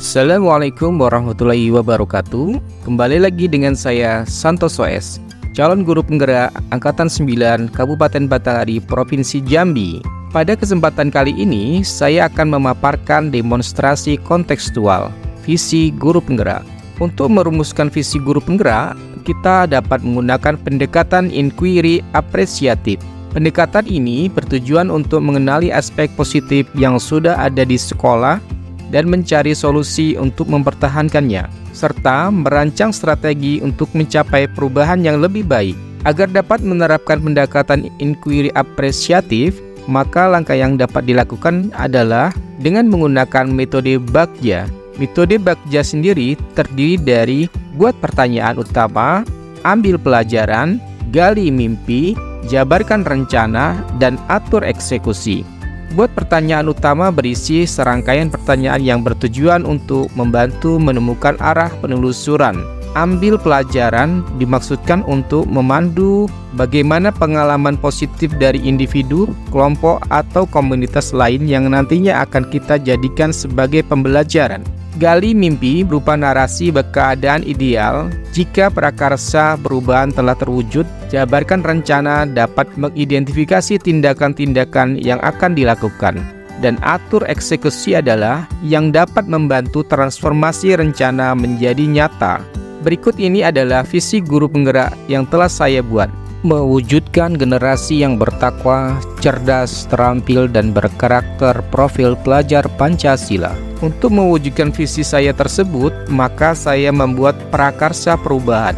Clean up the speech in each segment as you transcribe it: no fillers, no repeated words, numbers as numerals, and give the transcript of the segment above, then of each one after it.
Assalamualaikum warahmatullahi wabarakatuh. Kembali lagi dengan saya Santoso S, calon guru penggerak Angkatan 9 Kabupaten Batanghari, Provinsi Jambi. Pada kesempatan kali ini, saya akan memaparkan demonstrasi kontekstual visi guru penggerak. Untuk merumuskan visi guru penggerak, kita dapat menggunakan pendekatan inquiry apresiatif. Pendekatan ini bertujuan untuk mengenali aspek positif yang sudah ada di sekolah dan mencari solusi untuk mempertahankannya, serta merancang strategi untuk mencapai perubahan yang lebih baik. Agar dapat menerapkan pendekatan inquiry apresiatif, maka langkah yang dapat dilakukan adalah dengan menggunakan metode Bagja. Metode Bagja sendiri terdiri dari buat pertanyaan utama, ambil pelajaran, gali mimpi, jabarkan rencana, dan atur eksekusi. Buat pertanyaan utama berisi serangkaian pertanyaan yang bertujuan untuk membantu menemukan arah penelusuran. Ambil pelajaran dimaksudkan untuk memandu bagaimana pengalaman positif dari individu, kelompok, atau komunitas lain yang nantinya akan kita jadikan sebagai pembelajaran. Gali mimpi berupa narasi keadaan ideal jika prakarsa perubahan telah terwujud. Jabarkan rencana dapat mengidentifikasi tindakan-tindakan yang akan dilakukan. Dan atur eksekusi adalah yang dapat membantu transformasi rencana menjadi nyata. Berikut ini adalah visi guru penggerak yang telah saya buat. Mewujudkan generasi yang bertakwa, cerdas, terampil, dan berkarakter profil pelajar Pancasila. Untuk mewujudkan visi saya tersebut, maka saya membuat prakarsa perubahan,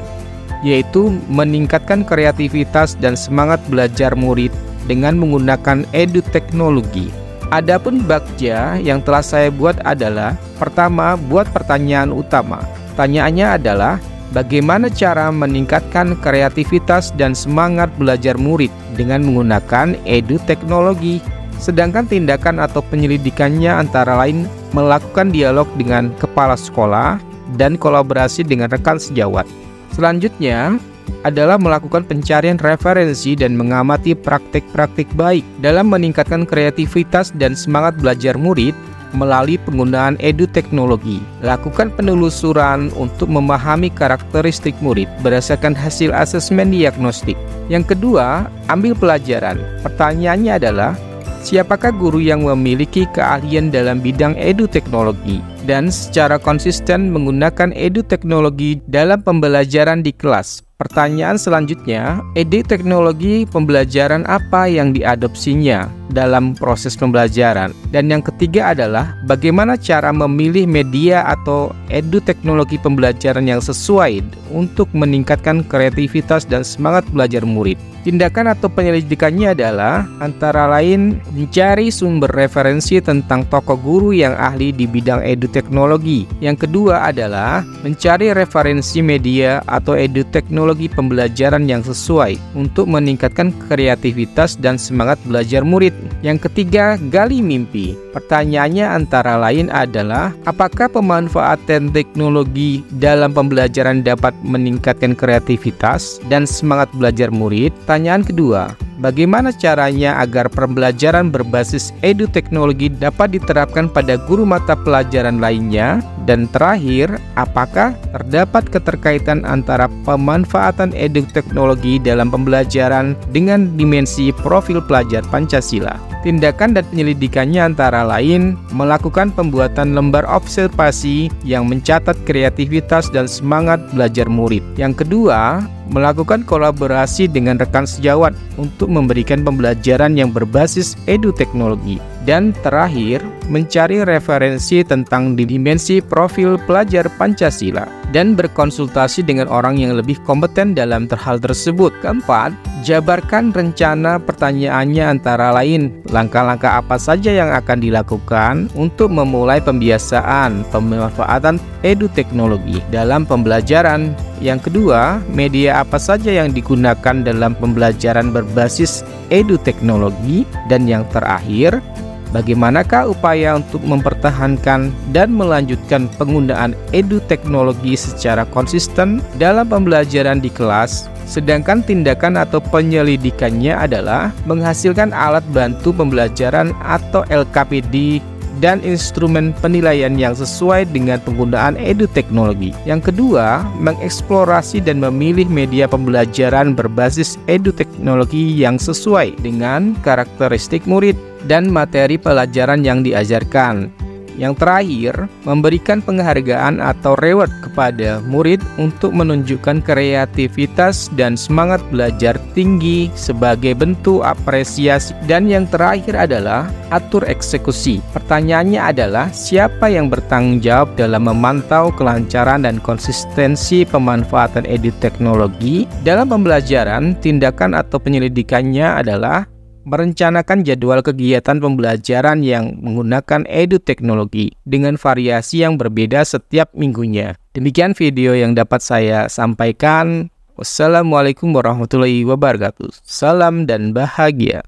yaitu meningkatkan kreativitas dan semangat belajar murid dengan menggunakan edu-teknologi. Adapun Bagja yang telah saya buat adalah: pertama, buat pertanyaan utama. Pertanyaannya adalah, bagaimana cara meningkatkan kreativitas dan semangat belajar murid dengan menggunakan edu-teknologi? Sedangkan tindakan atau penyelidikannya antara lain melakukan dialog dengan kepala sekolah dan kolaborasi dengan rekan sejawat. Selanjutnya adalah melakukan pencarian referensi dan mengamati praktik-praktik baik dalam meningkatkan kreativitas dan semangat belajar murid melalui penggunaan edu-teknologi. Lakukan penelusuran untuk memahami karakteristik murid berdasarkan hasil asesmen diagnostik. Yang kedua, ambil pelajaran. Pertanyaannya adalah, siapakah guru yang memiliki keahlian dalam bidang edu-teknologi dan secara konsisten menggunakan edu-teknologi dalam pembelajaran di kelas? Pertanyaan selanjutnya, edu-teknologi pembelajaran apa yang diadopsinya dalam proses pembelajaran? Dan yang ketiga adalah, bagaimana cara memilih media atau edu-teknologi pembelajaran yang sesuai untuk meningkatkan kreativitas dan semangat belajar murid? Tindakan atau penyelidikannya adalah antara lain mencari sumber referensi tentang tokoh guru yang ahli di bidang edu-teknologi. Yang kedua adalah mencari referensi media atau edu-teknologi pembelajaran yang sesuai untuk meningkatkan kreativitas dan semangat belajar murid. Yang ketiga, gali mimpi. Pertanyaannya antara lain adalah, apakah pemanfaatan teknologi dalam pembelajaran dapat meningkatkan kreativitas dan semangat belajar murid? Pertanyaan kedua, bagaimana caranya agar pembelajaran berbasis edu-teknologi dapat diterapkan pada guru mata pelajaran lainnya? Dan terakhir, apakah terdapat keterkaitan antara pemanfaatan edu-teknologi dalam pembelajaran dengan dimensi profil pelajar Pancasila? Tindakan dan penyelidikannya antara lain melakukan pembuatan lembar observasi yang mencatat kreativitas dan semangat belajar murid. Yang kedua, melakukan kolaborasi dengan rekan sejawat untuk memberikan pembelajaran yang berbasis edu-teknologi. Dan terakhir, mencari referensi tentang dimensi profil pelajar Pancasila dan berkonsultasi dengan orang yang lebih kompeten dalam hal tersebut. Keempat, jabarkan rencana. Pertanyaannya antara lain, langkah-langkah apa saja yang akan dilakukan untuk memulai pembiasaan pemanfaatan edu-teknologi dalam pembelajaran. Yang kedua, media apa saja yang digunakan dalam pembelajaran berbasis edu-teknologi. Dan yang terakhir, bagaimanakah upaya untuk mempertahankan dan melanjutkan penggunaan edu-teknologi secara konsisten dalam pembelajaran di kelas? Sedangkan tindakan atau penyelidikannya adalah menghasilkan alat bantu pembelajaran atau LKPD dan instrumen penilaian yang sesuai dengan penggunaan edu-teknologi. Yang kedua, mengeksplorasi dan memilih media pembelajaran berbasis edu-teknologi yang sesuai dengan karakteristik murid dan materi pelajaran yang diajarkan. Yang terakhir, memberikan penghargaan atau reward kepada murid untuk menunjukkan kreativitas dan semangat belajar tinggi sebagai bentuk apresiasi. Dan yang terakhir adalah atur eksekusi. Pertanyaannya adalah, siapa yang bertanggung jawab dalam memantau kelancaran dan konsistensi pemanfaatan edu-teknologi dalam pembelajaran? Tindakan atau penyelidikannya adalah merencanakan jadwal kegiatan pembelajaran yang menggunakan edu-teknologi dengan variasi yang berbeda setiap minggunya. Demikian video yang dapat saya sampaikan. Wassalamualaikum warahmatullahi wabarakatuh. Salam dan bahagia.